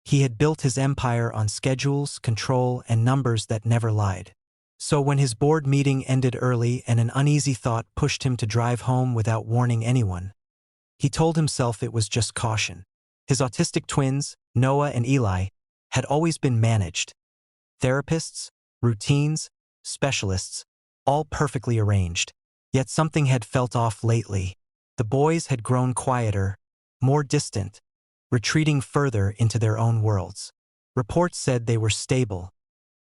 He had built his empire on schedules, control, and numbers that never lied. So when his board meeting ended early and an uneasy thought pushed him to drive home without warning anyone, he told himself it was just caution. His autistic twins, Noah and Eli, had always been managed. Therapists, routines, specialists, all perfectly arranged. Yet something had felt off lately. The boys had grown quieter, more distant, retreating further into their own worlds. Reports said they were stable,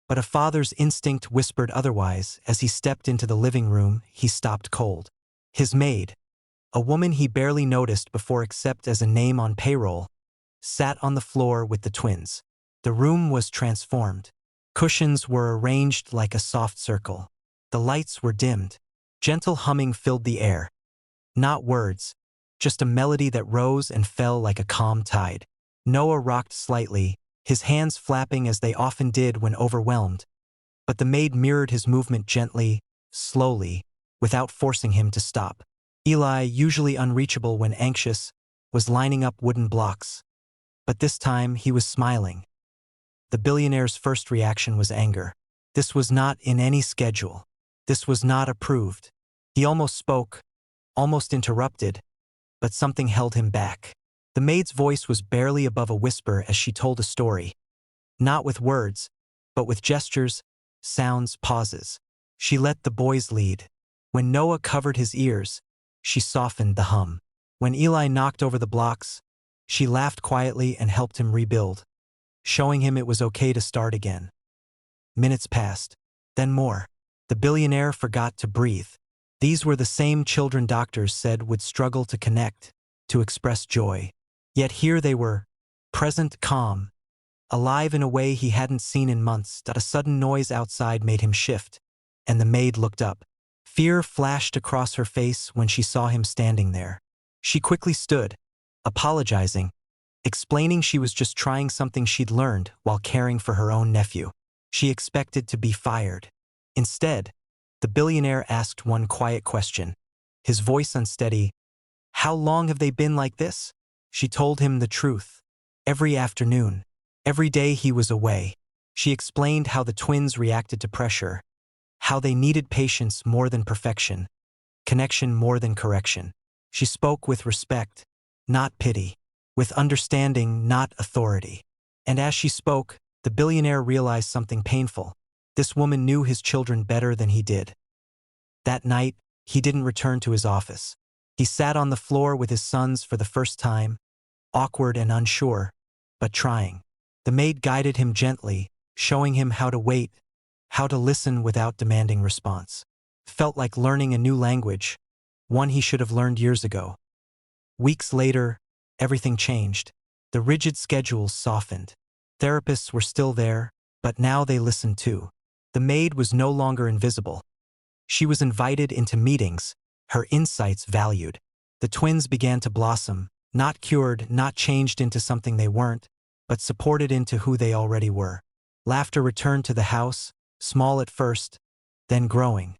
but a father's instinct whispered otherwise. As he stepped into the living room, he stopped cold. His maid, a woman he barely noticed before except as a name on payroll, sat on the floor with the twins. The room was transformed. Cushions were arranged like a soft circle. The lights were dimmed. Gentle humming filled the air. Not words, just a melody that rose and fell like a calm tide. Noah rocked slightly, his hands flapping as they often did when overwhelmed. But the maid mirrored his movement gently, slowly, without forcing him to stop. Eli, usually unreachable when anxious, was lining up wooden blocks. But this time he was smiling. The billionaire's first reaction was anger. This was not in any schedule. This was not approved. He almost spoke, almost interrupted, but something held him back. The maid's voice was barely above a whisper as she told a story. Not with words, but with gestures, sounds, pauses. She let the boys lead. When Noah covered his ears, she softened the hum. When Eli knocked over the blocks, she laughed quietly and helped him rebuild, showing him it was okay to start again. Minutes passed, then more. The billionaire forgot to breathe. These were the same children doctors said would struggle to connect, to express joy. Yet here they were, present, calm, alive in a way he hadn't seen in months. A sudden noise outside made him shift, and the maid looked up. Fear flashed across her face when she saw him standing there. She quickly stood, apologizing, explaining she was just trying something she'd learned while caring for her own nephew. She expected to be fired. Instead, the billionaire asked one quiet question, his voice unsteady. How long have they been like this? She told him the truth. Every afternoon, every day he was away. She explained how the twins reacted to pressure, how they needed patience more than perfection, connection more than correction. She spoke with respect, not pity, with understanding, not authority. And as she spoke, the billionaire realized something painful. This woman knew his children better than he did. That night, he didn't return to his office. He sat on the floor with his sons for the first time, awkward and unsure, but trying. The maid guided him gently, showing him how to wait, how to listen without demanding response. Felt like learning a new language, one he should have learned years ago. Weeks later, everything changed. The rigid schedules softened. Therapists were still there, but now they listened too. The maid was no longer invisible. She was invited into meetings, her insights valued. The twins began to blossom, not cured, not changed into something they weren't, but supported into who they already were. Laughter returned to the house, small at first, then growing.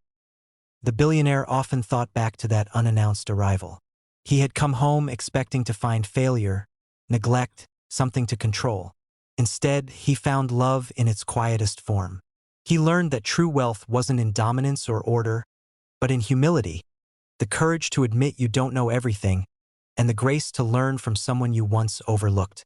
The billionaire often thought back to that unannounced arrival. He had come home expecting to find failure, neglect, something to control. Instead, he found love in its quietest form. He learned that true wealth wasn't in dominance or order, but in humility, the courage to admit you don't know everything, and the grace to learn from someone you once overlooked.